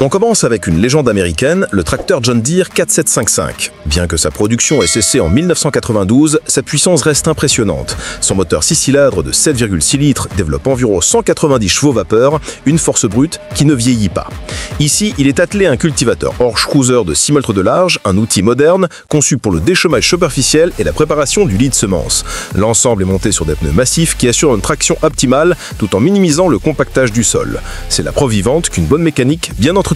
On commence avec une légende américaine, le tracteur John Deere 4755. Bien que sa production ait cessé en 1992, sa puissance reste impressionnante. Son moteur 6 cylindres de 7,6 litres développe environ 190 chevaux vapeur, une force brute qui ne vieillit pas. Ici, il est attelé à un cultivateur Horsch Cruiser de 6 mètres de large, un outil moderne conçu pour le déchômage superficiel et la préparation du lit de semences. L'ensemble est monté sur des pneus massifs qui assurent une traction optimale tout en minimisant le compactage du sol. C'est la preuve vivante qu'une bonne mécanique bien entretenue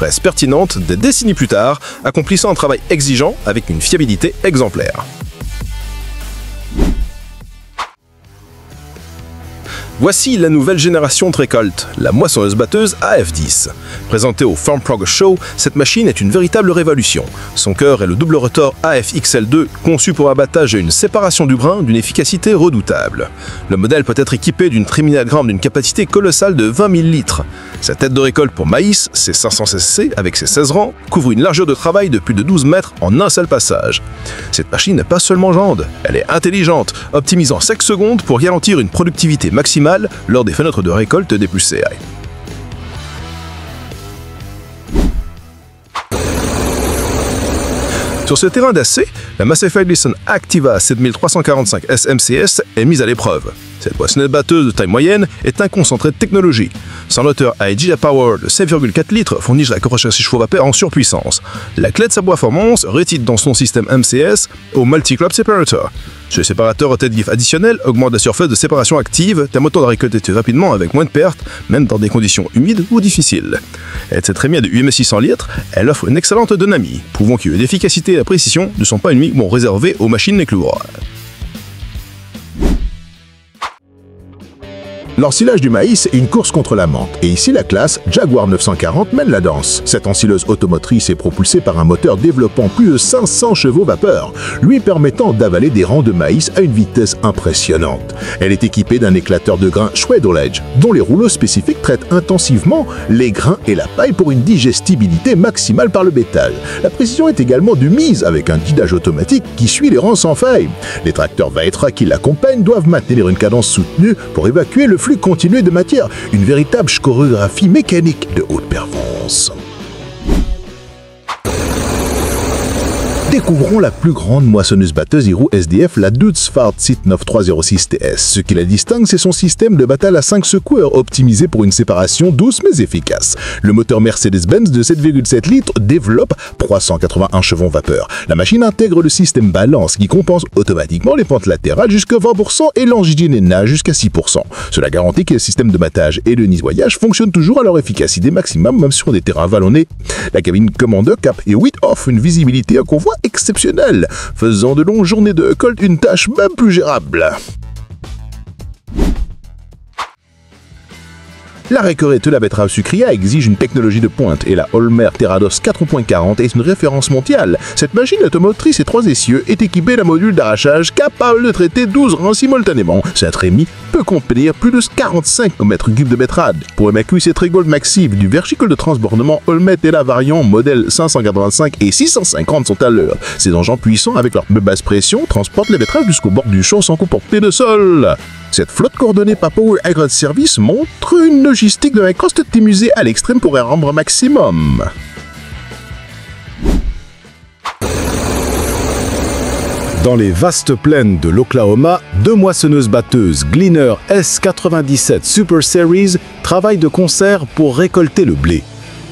reste pertinente des décennies plus tard, accomplissant un travail exigeant avec une fiabilité exemplaire. Voici la nouvelle génération de récolte, la moissonneuse-batteuse AF10. Présentée au Farm Progress Show, cette machine est une véritable révolution. Son cœur est le double rotor AFXL2, conçu pour abattage et une séparation du grain d'une efficacité redoutable. Le modèle peut être équipé d'une tréminagramme d'une capacité colossale de 20 000 litres. Sa tête de récolte pour maïs, ses 500 cc avec ses 16 rangs, couvre une largeur de travail de plus de 12 mètres en un seul passage. Cette machine n'est pas seulement grande, elle est intelligente, optimisant chaque seconde pour garantir une productivité maximale lors des fenêtres de récolte des plus serrées. Sur ce terrain d'acier, la Massey Ferguson Activa 7345 SMCS est mise à l'épreuve. Cette moissonneuse-batteuse de taille moyenne est un concentré de technologie. Son moteur AEG Power de 7,4 litres fournit la coffre 6 chevaux vapeur en surpuissance. La clé de sa performance réside dans son système MCS au Multi-Club Separator. Ce séparateur à tête GIF additionnel augmente la surface de séparation active, permettant de récolter rapidement avec moins de pertes, même dans des conditions humides ou difficiles. Avec cette rémie de UMS 600 litres, elle offre une excellente dynamique, prouvant que l'efficacité et la précision ne sont pas uniquement réservées aux machines écloures. L'ensilage du maïs est une course contre la menthe, et ici la classe Jaguar 940 mène la danse. Cette ensileuse automotrice est propulsée par un moteur développant plus de 500 chevaux vapeur, lui permettant d'avaler des rangs de maïs à une vitesse impressionnante. Elle est équipée d'un éclateur de grains Schwedel Edge, dont les rouleaux spécifiques traitent intensivement les grains et la paille pour une digestibilité maximale par le bétage. La précision est également de mise avec un guidage automatique qui suit les rangs sans faille. Les tracteurs Vectra qui l'accompagnent doivent maintenir une cadence soutenue pour évacuer le flux continué de matière, une véritable chorégraphie mécanique de haute performance. Découvrons la plus grande moissonneuse-batteuse Hero SDF, la Dutz Fazit 9306 TS. Ce qui la distingue, c'est son système de battale à 5 secoueurs, optimisé pour une séparation douce mais efficace. Le moteur Mercedes-Benz de 7,7 litres développe 381 chevaux vapeur. La machine intègre le système balance qui compense automatiquement les pentes latérales jusqu'à 20% et l'angidinage jusqu'à 6%. Cela garantit que le système de battage et de nettoyage fonctionnent toujours à leur efficacité maximum, même sur des terrains vallonnés. La cabine commande cap et 8 offre une visibilité à convoi exceptionnelle, faisant de longues journées de récolte une tâche même plus gérable. La récolte de la betterave sucrière exige une technologie de pointe et la Holmer Terrados 4.40 est une référence mondiale. Cette machine automotrice et 3 essieux est équipée d'un module d'arrachage capable de traiter 12 rangs simultanément. Cette rémie peut contenir plus de 45 mètres cubes de betterade. Pour évacuer cette récolte massive du verticule de transbordement, Holmet et la variant modèle 585 et 650 sont à l'heure. Ces engins puissants avec leur basse pression transportent les betteraves jusqu'au bord du champ sans comporter de sol. Cette flotte coordonnée par Power Agri Service montre une logistique de la coste optimisée à l'extrême pour un rendre maximum. Dans les vastes plaines de l'Oklahoma, 2 moissonneuses-batteuses Gleaner S97 Super Series travaillent de concert pour récolter le blé.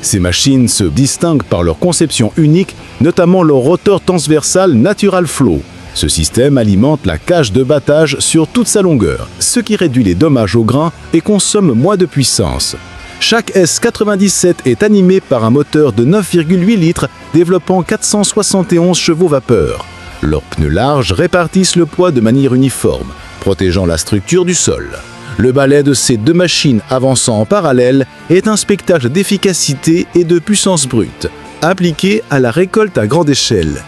Ces machines se distinguent par leur conception unique, notamment leur rotor transversal Natural Flow. Ce système alimente la cage de battage sur toute sa longueur, ce qui réduit les dommages au grain et consomme moins de puissance. Chaque S97 est animé par un moteur de 9,8 litres développant 471 chevaux vapeur. Leurs pneus larges répartissent le poids de manière uniforme, protégeant la structure du sol. Le balai de ces 2 machines avançant en parallèle est un spectacle d'efficacité et de puissance brute, appliqué à la récolte à grande échelle.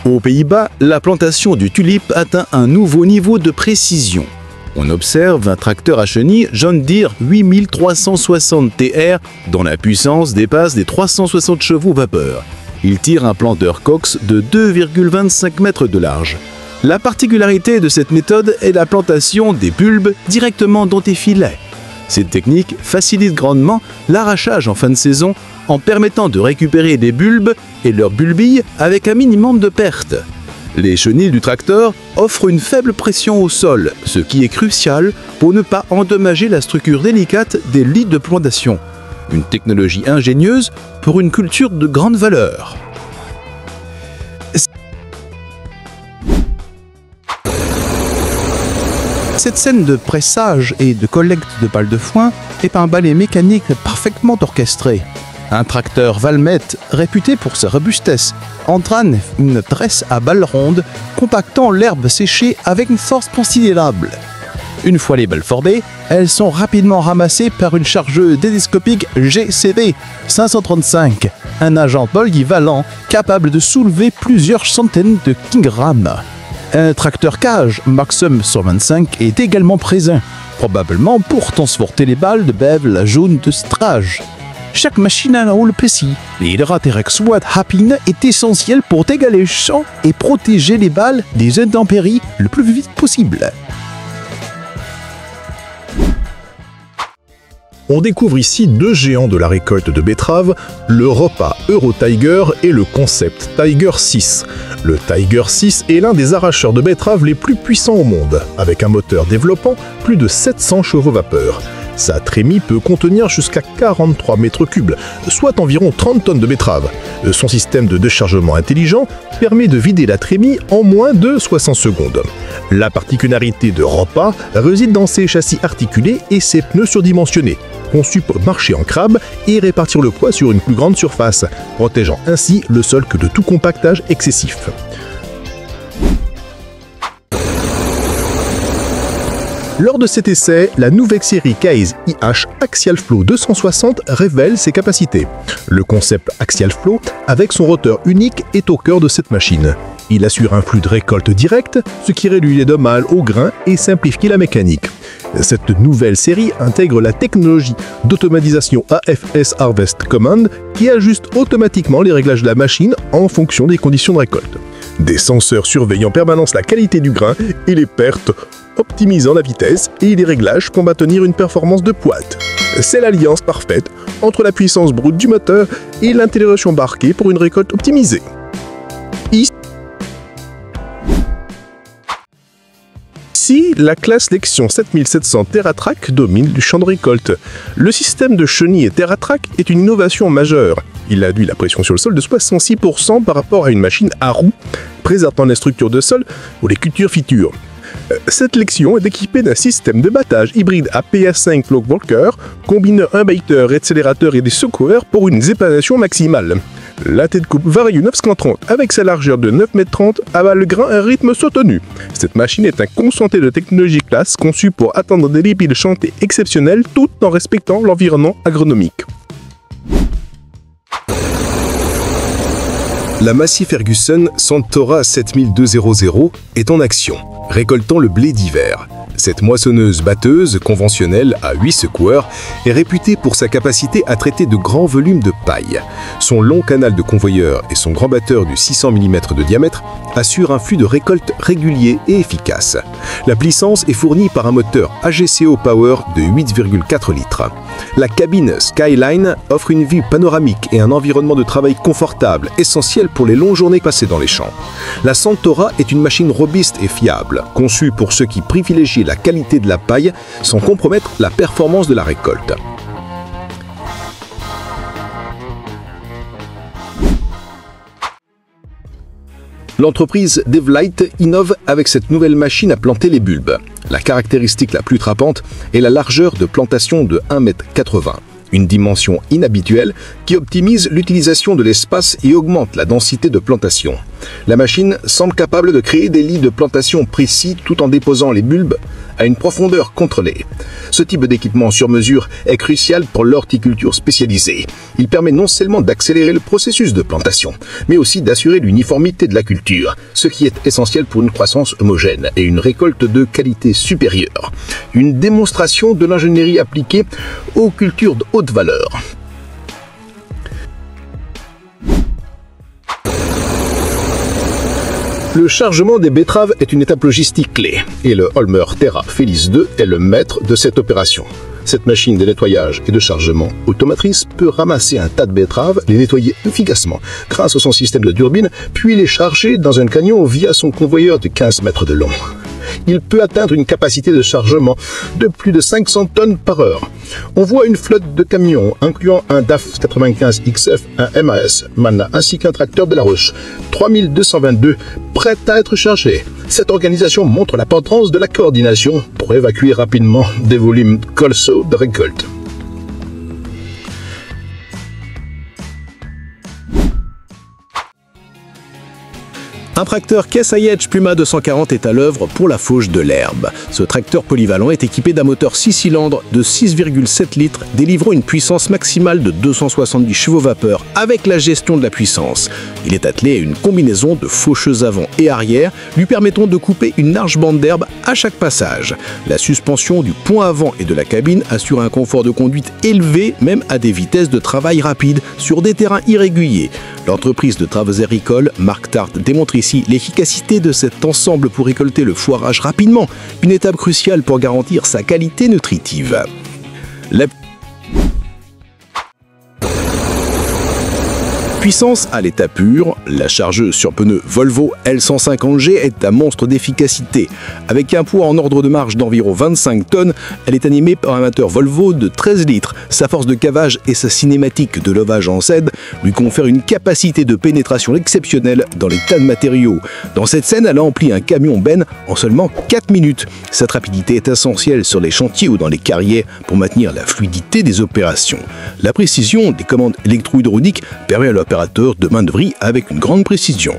Aux Pays-Bas, la plantation du tulipe atteint un nouveau niveau de précision. On observe un tracteur à chenilles John Deere 8360 TR dont la puissance dépasse les 360 chevaux vapeur. Il tire un planteur Cox de 2,25 mètres de large. La particularité de cette méthode est la plantation des bulbes directement dans des filets. Cette technique facilite grandement l'arrachage en fin de saison en permettant de récupérer des bulbes et leurs bulbilles avec un minimum de pertes. Les chenilles du tracteur offrent une faible pression au sol, ce qui est crucial pour ne pas endommager la structure délicate des lits de plantation. Une technologie ingénieuse pour une culture de grande valeur. Cette scène de pressage et de collecte de balles de foin est un balai mécanique parfaitement orchestré. Un tracteur Valmet, réputé pour sa robustesse, entraîne une tresse à balles rondes, compactant l'herbe séchée avec une force considérable. Une fois les balles formées, elles sont rapidement ramassées par une chargeuse télescopique GCV 535, un agent polyvalent capable de soulever plusieurs centaines de kilogrammes. Un tracteur cage Maxxum 125 est également présent, probablement pour transporter les balles de bével jaune de strage. Chaque machine a un rôle précis. L'hydraterex SWAT Rapine est essentiel pour égaler le champ et protéger les balles des intempéries le plus vite possible. On découvre ici deux géants de la récolte de betteraves, le Ropa Euro Tiger et le Concept Tiger 6. Le Tiger 6 est l'un des arracheurs de betteraves les plus puissants au monde, avec un moteur développant plus de 700 chevaux vapeur. Sa trémie peut contenir jusqu'à 43 mètres cubes, soit environ 30 tonnes de betteraves. Son système de déchargement intelligent permet de vider la trémie en moins de 60 secondes. La particularité de Ropa réside dans ses châssis articulés et ses pneus surdimensionnés, conçus pour marcher en crabe et répartir le poids sur une plus grande surface, protégeant ainsi le sol que de tout compactage excessif. Lors de cet essai, la nouvelle série Case IH Axial Flow 260 révèle ses capacités. Le concept Axial Flow, avec son roteur unique, est au cœur de cette machine. Il assure un flux de récolte direct, ce qui réduit les dommages au grain et simplifie la mécanique. Cette nouvelle série intègre la technologie d'automatisation AFS Harvest Command qui ajuste automatiquement les réglages de la machine en fonction des conditions de récolte. Des senseurs surveillent en permanence la qualité du grain et les pertes, optimisant la vitesse et les réglages pour maintenir une performance de pointe. C'est l'alliance parfaite entre la puissance brute du moteur et l'intégration embarquée pour une récolte optimisée. Ici, la classe Lexion 7700 TerraTrack domine le champ de récolte. Le système de chenille TerraTrack est une innovation majeure. Il réduit la pression sur le sol de 66% par rapport à une machine à roues, préservant la structure de sol où les cultures fiturent. Cette Lexion est équipée d'un système de battage hybride à PS5 Flow Walker, combinant un baitteur, accélérateur et des secoueurs pour une épanation maximale. La tête de coupe varie 930 avec sa largeur de 9,30 m avale le grain à un rythme soutenu. Cette machine est un concentré de technologie classe conçu pour atteindre des débits de chantier exceptionnels tout en respectant l'environnement agronomique. La Massey Ferguson Santora 7200 est en action, récoltant le blé d'hiver. Cette moissonneuse-batteuse conventionnelle à 8 secoueurs est réputée pour sa capacité à traiter de grands volumes de paille. Son long canal de convoyeur et son grand batteur du 600 mm de diamètre assurent un flux de récolte régulier et efficace. La puissance est fournie par un moteur AGCO Power de 8,4 litres. La cabine Skyline offre une vue panoramique et un environnement de travail confortable, essentiel pour les longues journées passées dans les champs. La Santora est une machine robuste et fiable, conçue pour ceux qui privilégient la qualité de la paille sans compromettre la performance de la récolte. L'entreprise DevLight innove avec cette nouvelle machine à planter les bulbes. La caractéristique la plus frappante est la largeur de plantation de 1,80 m, une dimension inhabituelle qui optimise l'utilisation de l'espace et augmente la densité de plantation. La machine semble capable de créer des lits de plantation précis tout en déposant les bulbes à une profondeur contrôlée. Ce type d'équipement sur mesure est crucial pour l'horticulture spécialisée. Il permet non seulement d'accélérer le processus de plantation, mais aussi d'assurer l'uniformité de la culture, ce qui est essentiel pour une croissance homogène et une récolte de qualité supérieure. Une démonstration de l'ingénierie appliquée aux cultures de haute valeur. Le chargement des betteraves est une étape logistique clé et le Holmer Terra Feliz 2 est le maître de cette opération. Cette machine de nettoyage et de chargement automatrice peut ramasser un tas de betteraves, les nettoyer efficacement grâce à son système de turbine, puis les charger dans un camion via son convoyeur de 15 mètres de long. Il peut atteindre une capacité de chargement de plus de 500 tonnes par heure. On voit une flotte de camions, incluant un DAF 95 XF, un MAS, Mana, ainsi qu'un tracteur de la Roche, 3222, prêt à être chargé. Cette organisation montre l'importance de la coordination pour évacuer rapidement des volumes colossaux de récolte. Un tracteur Case IH Puma 240 est à l'œuvre pour la fauche de l'herbe. Ce tracteur polyvalent est équipé d'un moteur 6 cylindres de 6,7 litres, délivrant une puissance maximale de 270 chevaux vapeur avec la gestion de la puissance. Il est attelé à une combinaison de faucheuses avant et arrière, lui permettant de couper une large bande d'herbe à chaque passage. La suspension du pont avant et de la cabine assure un confort de conduite élevé, même à des vitesses de travail rapides sur des terrains irréguliers. L'entreprise de travaux agricoles, Mark Tart, démontre ici l'efficacité de cet ensemble pour récolter le fourrage rapidement, une étape cruciale pour garantir sa qualité nutritive. Puissance à l'état pur, la chargeuse sur pneus Volvo L150G est un monstre d'efficacité. Avec un poids en ordre de marche d'environ 25 tonnes, elle est animée par un moteur Volvo de 13 litres. Sa force de cavage et sa cinématique de levage en Z lui confèrent une capacité de pénétration exceptionnelle dans les tas de matériaux. Dans cette scène, elle a empli un camion Ben en seulement 4 minutes. Cette rapidité est essentielle sur les chantiers ou dans les carrières pour maintenir la fluidité des opérations. La précision des commandes électro-hydrauliques permet à l'opérateur de manœuvrer avec une grande précision.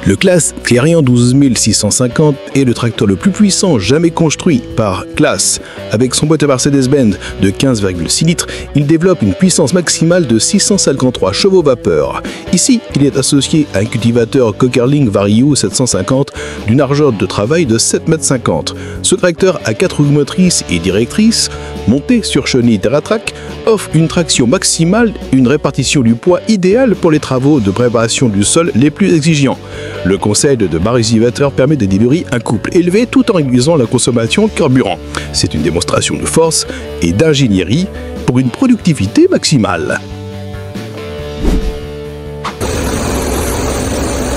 Le Claas Clarion 12650 est le tracteur le plus puissant jamais construit par Claas. Avec son moteur Mercedes-Benz de 15,6 litres, il développe une puissance maximale de 653 chevaux vapeur. Ici, il est associé à un cultivateur Cokerling Vario 750 d'une largeur de travail de 7,50 m. Ce tracteur à 4 roues motrices et directrices, monté sur chenille TerraTrack, offre une traction maximale et une répartition du poids idéale pour les travaux de préparation du sol les plus exigeants. Le conseil de Barisivateur permet de délivrer un couple élevé tout en réduisant la consommation de carburant. C'est une démonstration de force et d'ingénierie pour une productivité maximale.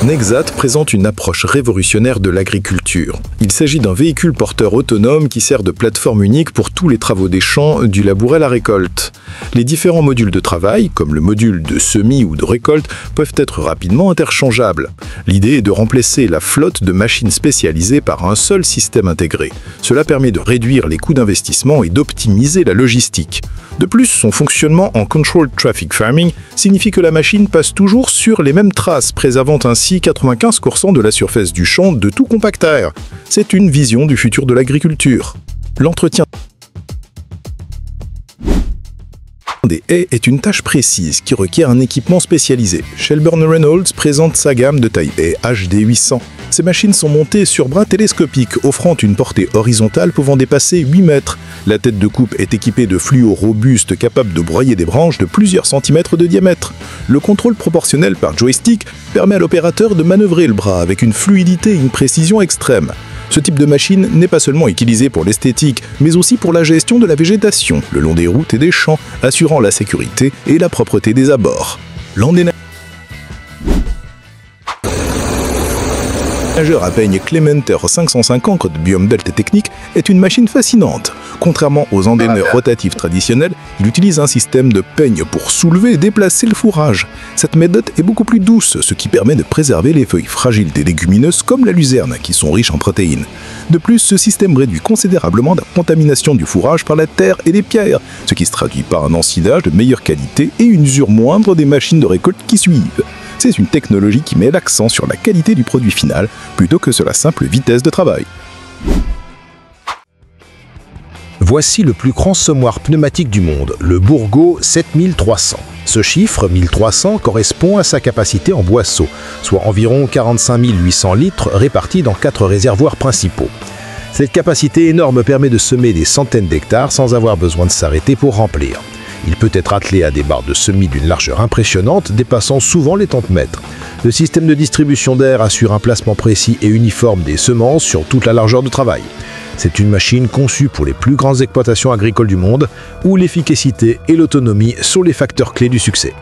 Nexat présente une approche révolutionnaire de l'agriculture. Il s'agit d'un véhicule porteur autonome qui sert de plateforme unique pour tous les travaux des champs, du labour à la récolte. Les différents modules de travail, comme le module de semis ou de récolte, peuvent être rapidement interchangeables. L'idée est de remplacer la flotte de machines spécialisées par un seul système intégré. Cela permet de réduire les coûts d'investissement et d'optimiser la logistique. De plus, son fonctionnement en Controlled Traffic Farming signifie que la machine passe toujours sur les mêmes traces, préservant ainsi 95% de la surface du champ de tout compacteur. C'est une vision du futur de l'agriculture. L'entretien des haies est une tâche précise qui requiert un équipement spécialisé. Shelburne Reynolds présente sa gamme de taille haie HD800. Ces machines sont montées sur bras télescopiques, offrant une portée horizontale pouvant dépasser 8 mètres. La tête de coupe est équipée de fluos robustes capables de broyer des branches de plusieurs centimètres de diamètre. Le contrôle proportionnel par joystick permet à l'opérateur de manœuvrer le bras avec une fluidité et une précision extrême. Ce type de machine n'est pas seulement utilisé pour l'esthétique, mais aussi pour la gestion de la végétation, le long des routes et des champs, assurant la sécurité et la propreté des abords. L'endénageur à peigne Clementer 550 de Biome Delta Technique est une machine fascinante. Contrairement aux endéneurs rotatifs traditionnels, il utilise un système de peigne pour soulever et déplacer le fourrage. Cette méthode est beaucoup plus douce, ce qui permet de préserver les feuilles fragiles des légumineuses comme la luzerne, qui sont riches en protéines. De plus, ce système réduit considérablement la contamination du fourrage par la terre et les pierres, ce qui se traduit par un ensilage de meilleure qualité et une usure moindre des machines de récolte qui suivent. C'est une technologie qui met l'accent sur la qualité du produit final plutôt que sur la simple vitesse de travail. Voici le plus grand semoir pneumatique du monde, le Bourgault 7300. Ce chiffre, 1300, correspond à sa capacité en boisseau, soit environ 45 800 litres répartis dans 4 réservoirs principaux. Cette capacité énorme permet de semer des centaines d'hectares sans avoir besoin de s'arrêter pour remplir. Il peut être attelé à des barres de semis d'une largeur impressionnante, dépassant souvent les 30 mètres. Le système de distribution d'air assure un placement précis et uniforme des semences sur toute la largeur de travail. C'est une machine conçue pour les plus grandes exploitations agricoles du monde, où l'efficacité et l'autonomie sont les facteurs clés du succès.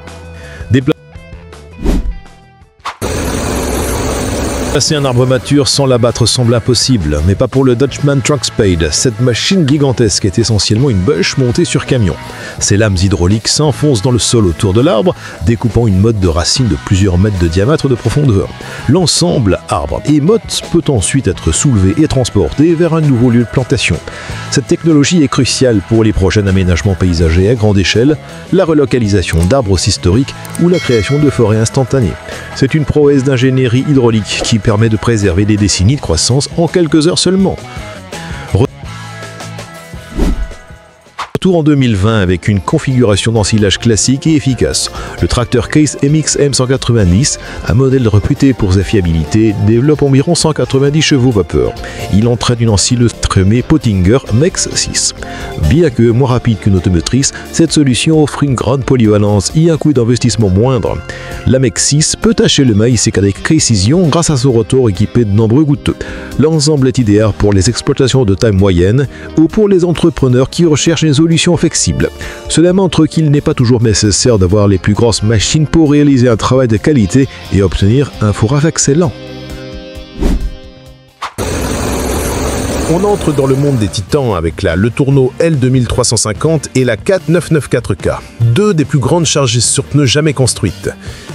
Placer un arbre mature sans l'abattre semble impossible, mais pas pour le Dutchman Trunk Spade. Cette machine gigantesque est essentiellement une bêche montée sur camion. Ses lames hydrauliques s'enfoncent dans le sol autour de l'arbre, découpant une motte de racines de plusieurs mètres de diamètre de profondeur. L'ensemble, arbre et motte, peut ensuite être soulevé et transporté vers un nouveau lieu de plantation. Cette technologie est cruciale pour les prochains aménagements paysagers à grande échelle, la relocalisation d'arbres historiques ou la création de forêts instantanées. C'est une prouesse d'ingénierie hydraulique qui permet de préserver des décennies de croissance en quelques heures seulement. Retour en 2020 avec une configuration d'ensilage classique et efficace. Le tracteur Case MX M190, un modèle réputé pour sa fiabilité, développe environ 190 chevaux vapeur. Il entraîne une ensileuse trémée Pottinger MEX 6. Bien que moins rapide qu'une automotrice, cette solution offre une grande polyvalence et un coût d'investissement moindre. La MEX 6 peut tâcher le maïs avec précision grâce à son rotor équipé de nombreux goutteux. L'ensemble est idéal pour les exploitations de taille moyenne ou pour les entrepreneurs qui recherchent une solution flexible. Cela montre qu'il n'est pas toujours nécessaire d'avoir les plus grosses machines pour réaliser un travail de qualité et obtenir un fourrage excellent. On entre dans le monde des titans avec la Le Tourneau L2350 et la CAT 994K, deux des plus grandes charges sur pneus jamais construites.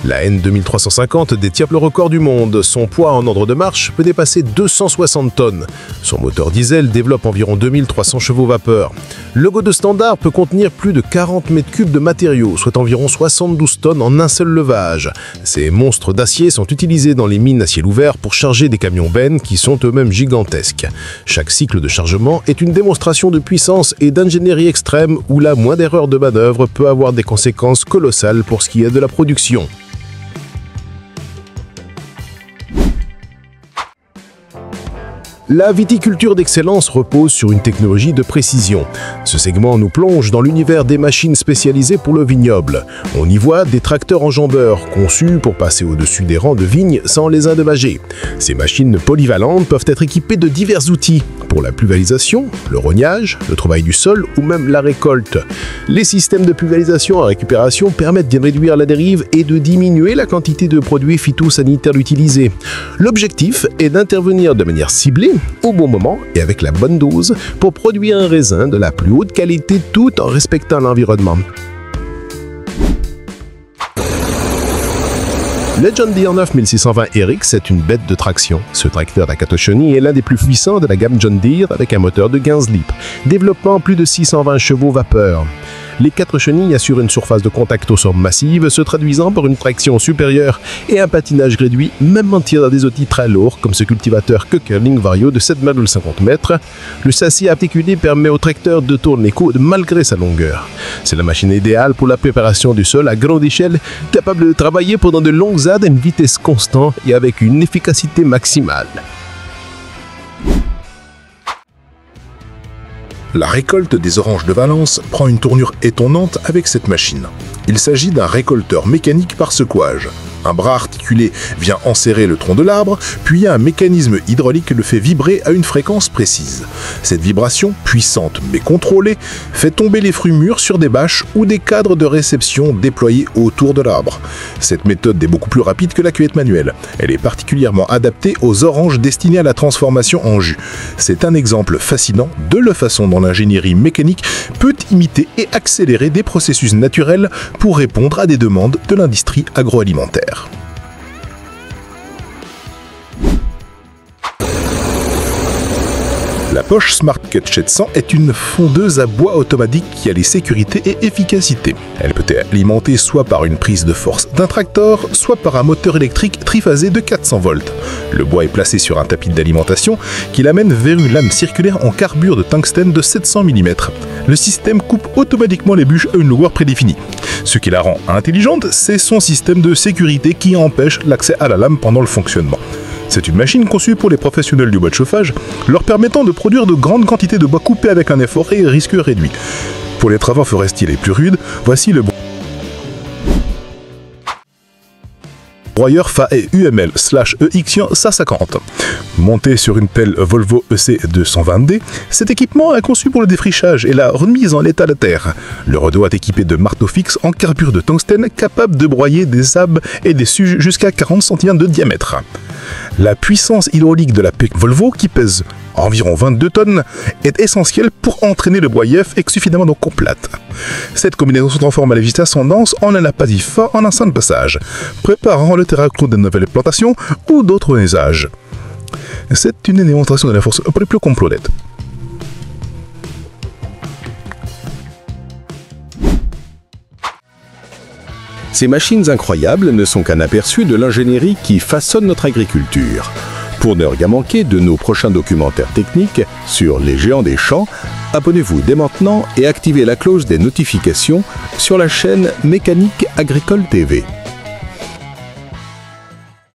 La N2350 détient le record du monde. Son poids en ordre de marche peut dépasser 260 tonnes. Son moteur diesel développe environ 2300 chevaux vapeur. Le logo de standard peut contenir plus de 40 mètres cubes de matériaux, soit environ 72 tonnes en un seul levage. Ces monstres d'acier sont utilisés dans les mines à ciel ouvert pour charger des camions bennes qui sont eux-mêmes gigantesques. Chaque cycle de chargement est une démonstration de puissance et d'ingénierie extrême où la moindre erreur de manœuvre peut avoir des conséquences colossales pour ce qui est de la production. La viticulture d'excellence repose sur une technologie de précision. Ce segment nous plonge dans l'univers des machines spécialisées pour le vignoble. On y voit des tracteurs enjambeurs, conçus pour passer au-dessus des rangs de vignes sans les endommager. Ces machines polyvalentes peuvent être équipées de divers outils, pour la pulvérisation, le rognage, le travail du sol ou même la récolte. Les systèmes de pulvérisation et récupération permettent de réduire la dérive et de diminuer la quantité de produits phytosanitaires utilisés. L'objectif est d'intervenir de manière ciblée, au bon moment et avec la bonne dose pour produire un raisin de la plus haute qualité tout en respectant l'environnement. Le John Deere 9620 RX est une bête de traction. Ce tracteur à 4 chenilles est l'un des plus puissants de la gamme John Deere avec un moteur de 15 litres, développant plus de 620 chevaux vapeur. Les 4 chenilles assurent une surface de contact au sol massive, se traduisant par une traction supérieure et un patinage réduit, même en tirant des outils très lourds comme ce cultivateur Köckerling Vario de 7,50 m. Le châssis articulé permet au tracteur de tourner court malgré sa longueur. C'est la machine idéale pour la préparation du sol à grande échelle, capable de travailler pendant de longues heures à une vitesse constante et avec une efficacité maximale. La récolte des oranges de Valence prend une tournure étonnante avec cette machine. Il s'agit d'un récolteur mécanique par secouage. Un bras articulé vient enserrer le tronc de l'arbre, puis un mécanisme hydraulique le fait vibrer à une fréquence précise. Cette vibration, puissante mais contrôlée, fait tomber les fruits mûrs sur des bâches ou des cadres de réception déployés autour de l'arbre. Cette méthode est beaucoup plus rapide que la cueillette manuelle. Elle est particulièrement adaptée aux oranges destinées à la transformation en jus. C'est un exemple fascinant de la façon dont l'ingénierie mécanique peut imiter et accélérer des processus naturels pour répondre à des demandes de l'industrie agroalimentaire. La Bosch Smart Cut 700 est une fondeuse à bois automatique qui allie sécurité et efficacité. Elle peut être alimentée soit par une prise de force d'un tracteur, soit par un moteur électrique triphasé de 400 volts. Le bois est placé sur un tapis d'alimentation qui l'amène vers une lame circulaire en carbure de tungstène de 700 mm. Le système coupe automatiquement les bûches à une longueur prédéfinie. Ce qui la rend intelligente, c'est son système de sécurité qui empêche l'accès à la lame pendant le fonctionnement. C'est une machine conçue pour les professionnels du bois de chauffage, leur permettant de produire de grandes quantités de bois coupé avec un effort et risque réduit. Pour les travaux forestiers les plus rudes, voici le broyeur FAE UML/EX 150. Monté sur une pelle Volvo EC220D, cet équipement est conçu pour le défrichage et la remise en état de terre. Le redot est équipé de marteaux fixes en carbure de tungstène capables de broyer des arbres et des suges jusqu'à 40 cm de diamètre. La puissance hydraulique de la pelle Volvo, qui pèse environ 22 tonnes, est essentielle pour entraîner le broyeur et suffisamment d'eau complète. Cette combinaison se transforme à la végétation dense en un apasif fort en un sein de passage, préparant le terrain clos de nouvelles plantations ou d'autres usages. C'est une démonstration de la force plus complète. Ces machines incroyables ne sont qu'un aperçu de l'ingénierie qui façonne notre agriculture. Pour ne rien manquer de nos prochains documentaires techniques sur les géants des champs, abonnez-vous dès maintenant et activez la cloche des notifications sur la chaîne Mécanique Agricole TV.